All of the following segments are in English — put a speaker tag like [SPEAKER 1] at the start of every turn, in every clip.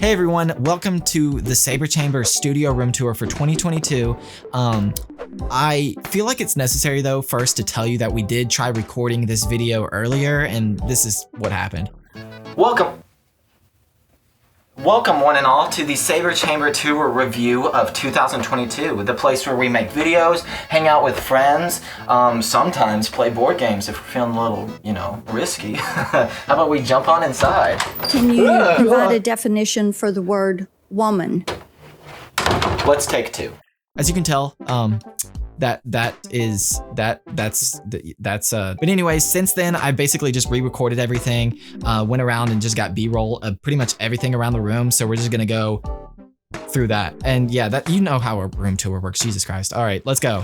[SPEAKER 1] Hey everyone, welcome to the Saber Chamber studio room tour for 2022. I feel like it's necessary though first to tell you that we did try recording this video earlier and this is what happened. Welcome one and all to the Saber Chamber tour review of 2022, the place where we make videos, hang out with friends, sometimes play board games if we're feeling a little, risky. How about we jump on inside?
[SPEAKER 2] Can you provide a definition for the word woman?
[SPEAKER 1] Let's take two. As you can tell, but anyways, since then I basically just re-recorded everything, went around and just got B-roll of pretty much everything around the room, so we're just gonna go through that. And yeah, that you know how a room tour works, Jesus Christ. All right, let's go.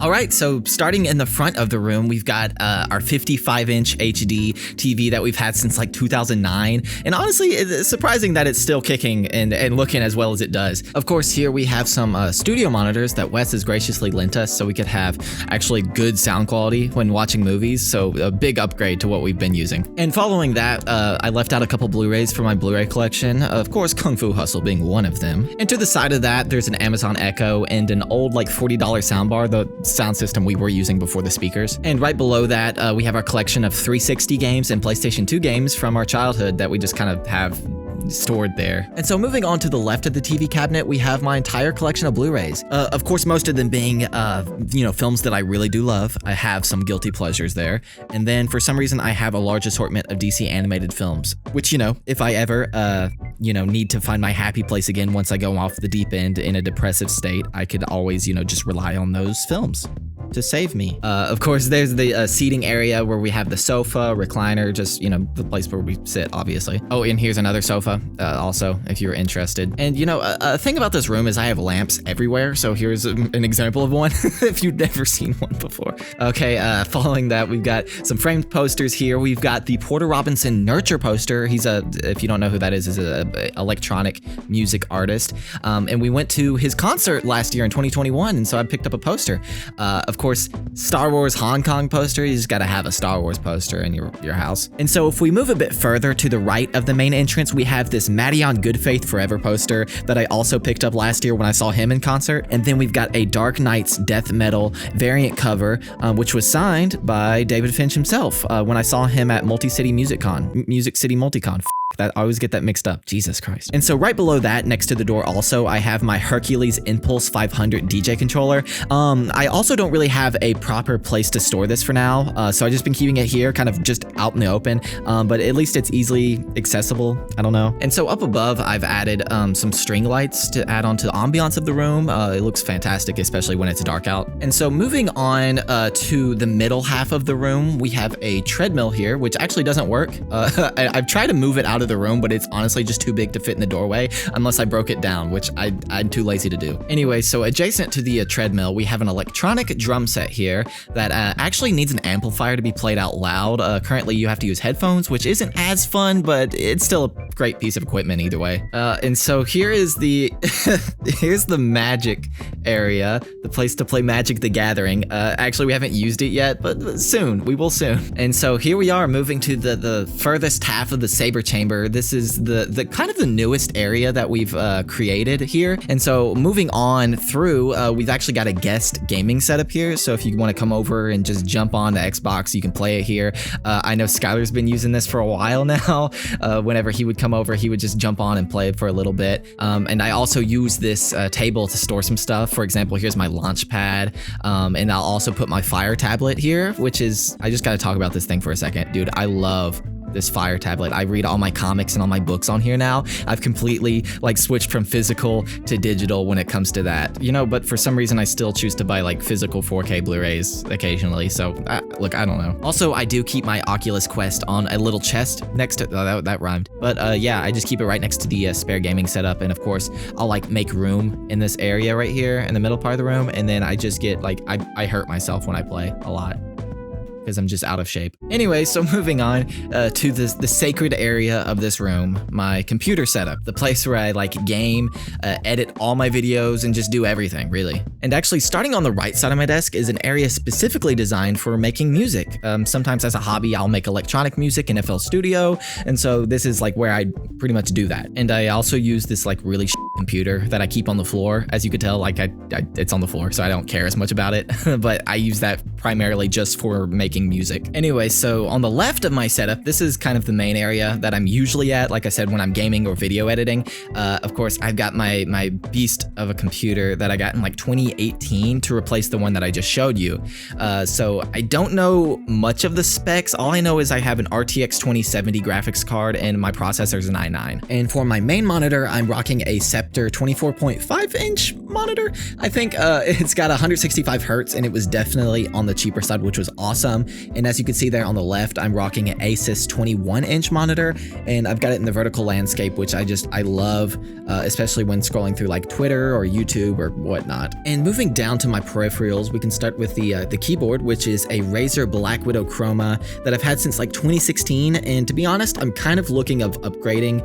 [SPEAKER 1] All right, so starting in the front of the room, we've got our 55-inch HD TV that we've had since like 2009. And honestly, it's surprising that it's still kicking and looking as well as it does. Of course, here we have some studio monitors that Wes has graciously lent us so we could have actually good sound quality when watching movies. So a big upgrade to what we've been using. And following that, I left out a couple Blu-rays for my Blu-ray collection. Of course, Kung Fu Hustle being one of them. And to the side of that, there's an Amazon Echo and an old like $40 soundbar, the sound system we were using before the speakers. And right below that, we have our collection of 360 games and PlayStation 2 games from our childhood that we just kind of have stored there. And so moving on to the left of the TV cabinet, we have my entire collection of Blu-rays. Of course, most of them being, films that I really do love. I have some guilty pleasures there. And then for some reason, I have a large assortment of DC animated films, which, if I ever, need to find my happy place again once I go off the deep end in a depressive state, I could always, just rely on those films to save me. Of course, there's the seating area where we have the sofa, recliner, just, the place where we sit, obviously. Oh, and here's another sofa, also, if you're interested. And, a thing about this room is I have lamps everywhere, so here's an example of one, if you've never seen one before. Okay, following that, we've got some framed posters here. We've got the Porter Robinson Nurture poster. He's if you don't know who that is an electronic music artist. And we went to his concert last year in 2021, and so I picked up a poster. Of course, Star Wars Hong Kong poster. You just gotta have a Star Wars poster in your house. And so if we move a bit further to the right of the main entrance, we have this Madeon Good Faith Forever poster that I also picked up last year when I saw him in concert. And then we've got a Dark Knights death metal variant cover, which was signed by David Finch himself when I saw him at Music City Multicon. I always get that mixed up. Jesus Christ. And so right below that, next to the door also, I have my Hercules Impulse 500 DJ controller. I also don't really have a proper place to store this for now, so I've just been keeping it here, kind of just out in the open, but at least it's easily accessible. I don't know. And so up above, I've added some string lights to add on to the ambiance of the room. It looks fantastic, especially when it's dark out. And so moving on to the middle half of the room, we have a treadmill here, which actually doesn't work. I've tried to move it out of the room, but it's honestly just too big to fit in the doorway unless I broke it down, which I'm too lazy to do. Anyway, so adjacent to the treadmill, we have an electronic drum set here that actually needs an amplifier to be played out loud. Currently, you have to use headphones, which isn't as fun, but it's still a great piece of equipment either way. And so here is here's the magic area, the place to play Magic the Gathering. Actually, we haven't used it yet, but soon, we will soon. And so here we are moving to the furthest half of the Saber Chamber. This is the kind of the newest area that we've created here. And so moving on through, we've actually got a guest gaming setup here. So if you want to come over and just jump on the Xbox, you can play it here. I know Skylar's been using this for a while now. Whenever he would come over, he would just jump on and play it for a little bit. And I also use this table to store some stuff. For example, here's my launch pad. And I'll also put my Fire tablet here, which is, I just got to talk about this thing for a second. Dude, I love this Fire tablet. I read all my comics and all my books on here now. I've completely switched from physical to digital when it comes to that, but for some reason I still choose to buy physical 4K Blu-rays occasionally. So look, I don't know. Also, I do keep my Oculus Quest on a little chest next to, that rhymed. But yeah, I just keep it right next to the spare gaming setup. And of course, I'll make room in this area right here in the middle part of the room. And then I just get I hurt myself when I play a lot. because I'm just out of shape. Anyway, so moving on to the sacred area of this room, my computer setup, the place where I like game, edit all my videos, and just do everything, really. And actually, starting on the right side of my desk is an area specifically designed for making music. Sometimes as a hobby, I'll make electronic music in FL Studio, and so this is like where I pretty much do that. And I also use this like really computer that I keep on the floor. As you could tell, like it's on the floor, so I don't care as much about it, but I use that primarily just for making music. Anyway, so on the left of my setup, this is kind of the main area that I'm usually at, like I said, when I'm gaming or video editing. Of course, I've got my beast of a computer that I got in like 2018 to replace the one that I just showed you. So I don't know much of the specs. All I know is I have an RTX 2070 graphics card and my processor is an i9. And for my main monitor, I'm rocking a Scepter 24.5 inch monitor. I think it's got 165 hertz and it was definitely on the cheaper side, which was awesome. And as you can see there on the left, I'm rocking an Asus 21 inch monitor, and I've got it in the vertical landscape, which I love, especially when scrolling through like Twitter or YouTube or whatnot. And moving down to my peripherals, we can start with the keyboard, which is a Razer Black Widow Chroma that I've had since like 2016. And to be honest, I'm kind of looking of upgrading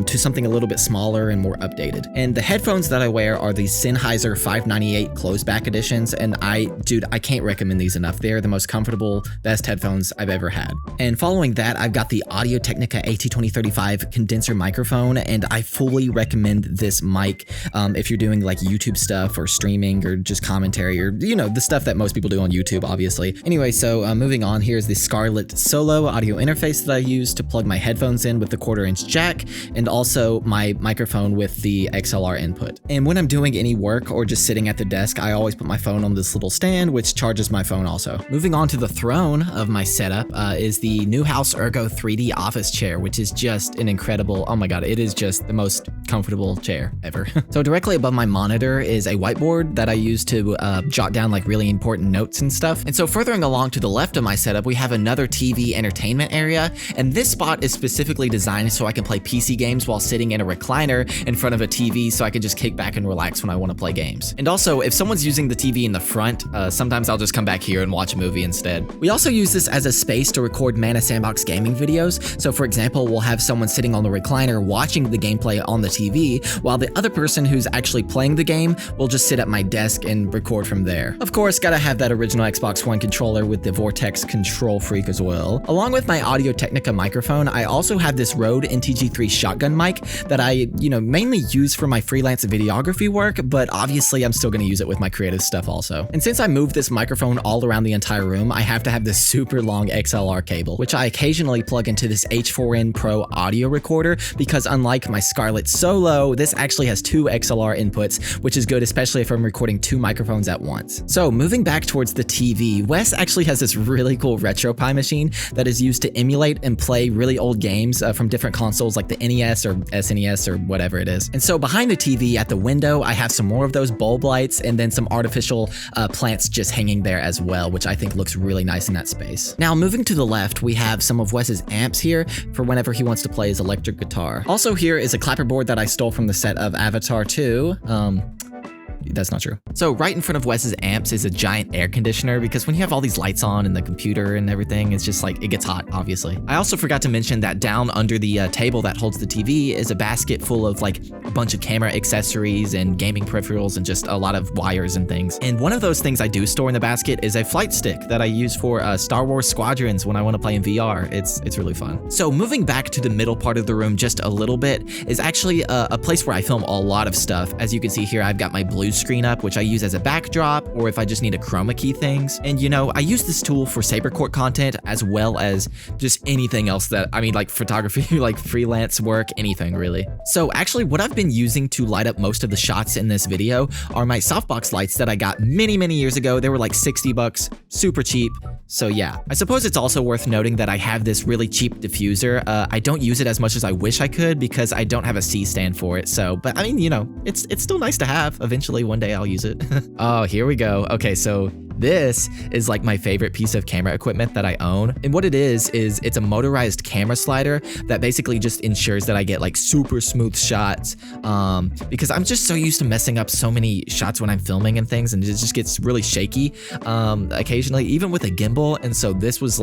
[SPEAKER 1] to something a little bit smaller and more updated. And the headphones that I wear are the Sennheiser 598 closed back editions, and I can't recommend these enough. They're the most comfortable, best headphones I've ever had. And following that, I've got the Audio-Technica AT2035 condenser microphone, and I fully recommend this mic if you're doing like YouTube stuff or streaming or just commentary or, you know, the stuff that most people do on YouTube, obviously. Anyway, so moving on, here's the Scarlett Solo audio interface that I use to plug my headphones in with the 1/4-inch jack, and also my microphone with the XLR input. And when I'm doing any work or just sitting at the desk, I always put my phone on this little stand, which charges my phone also. Moving on to the throne of my setup is the Newhouse Ergo 3D office chair, which is just an incredible, oh my god, it is just the most comfortable chair ever. So directly above my monitor is a whiteboard that I use to jot down like really important notes and stuff. And so furthering along to the left of my setup, we have another TV entertainment area, and this spot is specifically designed so I can play PC games while sitting in a recliner in front of a TV, so I can just kick back and relax when I want to play games. And also, if someone's using the TV in the front, sometimes I'll just come back here and watch a movie instead. We also use this as a space to record Mana Sandbox gaming videos. So for example, we'll have someone sitting on the recliner watching the gameplay on the TV, while the other person who's actually playing the game will just sit at my desk and record from there. Of course, gotta have that original Xbox One controller with the Vortex Control Freak as well. Along with my Audio-Technica microphone, I also have this Rode NTG3 shotgun mic that I, mainly use for my freelance videography work, but obviously I'm still gonna use it with my creative stuff also. And since I moved this microphone all around the entire room, I have to have this super long XLR cable, which I occasionally plug into this H4n Pro audio recorder, because unlike my Scarlett Solo, this actually has 2 XLR inputs, which is good, especially if I'm recording 2 microphones at once. So moving back towards the TV, Wes actually has this really cool RetroPie machine that is used to emulate and play really old games from different consoles like the NES or SNES or whatever it is. And so behind the TV at the window, I have some more of those bulb lights and then some artificial plants just hanging there as well, which I think looks really nice in that space. Now moving to the left, we have some of Wes's amps here for whenever he wants to play his electric guitar. Also here is a clapperboard that I stole from the set of Avatar 2. That's not true. So right in front of Wes's amps is a giant air conditioner, because when you have all these lights on and the computer and everything, it's just like, it gets hot, obviously. I also forgot to mention that down under the table that holds the TV is a basket full of like a bunch of camera accessories and gaming peripherals and just a lot of wires and things. And one of those things I do store in the basket is a flight stick that I use for Star Wars Squadrons when I want to play in VR. It's really fun. So moving back to the middle part of the room just a little bit is actually a place where I film a lot of stuff. As you can see here, I've got my blue screen up, which I use as a backdrop, or if I just need a chroma key things. And I use this tool for Sabercourt content as well as just anything else that, like photography, like freelance work, anything really. So actually what I've been using to light up most of the shots in this video are my softbox lights that I got many years ago. They were like 60 bucks, super cheap. So yeah, I suppose it's also worth noting that I have this really cheap diffuser. I don't use it as much as I wish I could because I don't have a C stand for it. So, but it's still nice to have eventually one day I'll use it. Oh, here we go. Okay, so this is like my favorite piece of camera equipment that I own. And what it is it's a motorized camera slider that basically just ensures that I get like super smooth shots, because I'm just so used to messing up so many shots when I'm filming and things, and it just gets really shaky occasionally, even with a gimbal. And so this was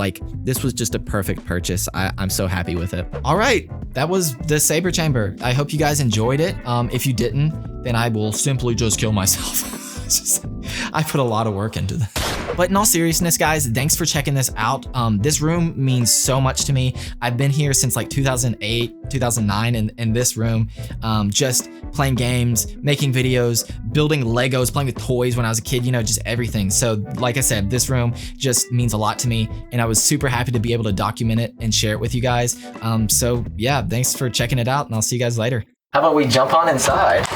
[SPEAKER 1] just a perfect purchase. I'm so happy with it. All right, that was the Saber Chamber. I hope you guys enjoyed it. If you didn't, then I will simply just kill myself. I put a lot of work into that. But in all seriousness, guys, thanks for checking this out. This room means so much to me. I've been here since like 2008, 2009 in this room, just playing games, making videos, building Legos, playing with toys when I was a kid, you know, just everything. So like I said, this room just means a lot to me, and I was super happy to be able to document it and share it with you guys. So yeah, thanks for checking it out, and I'll see you guys later. How about we jump on inside?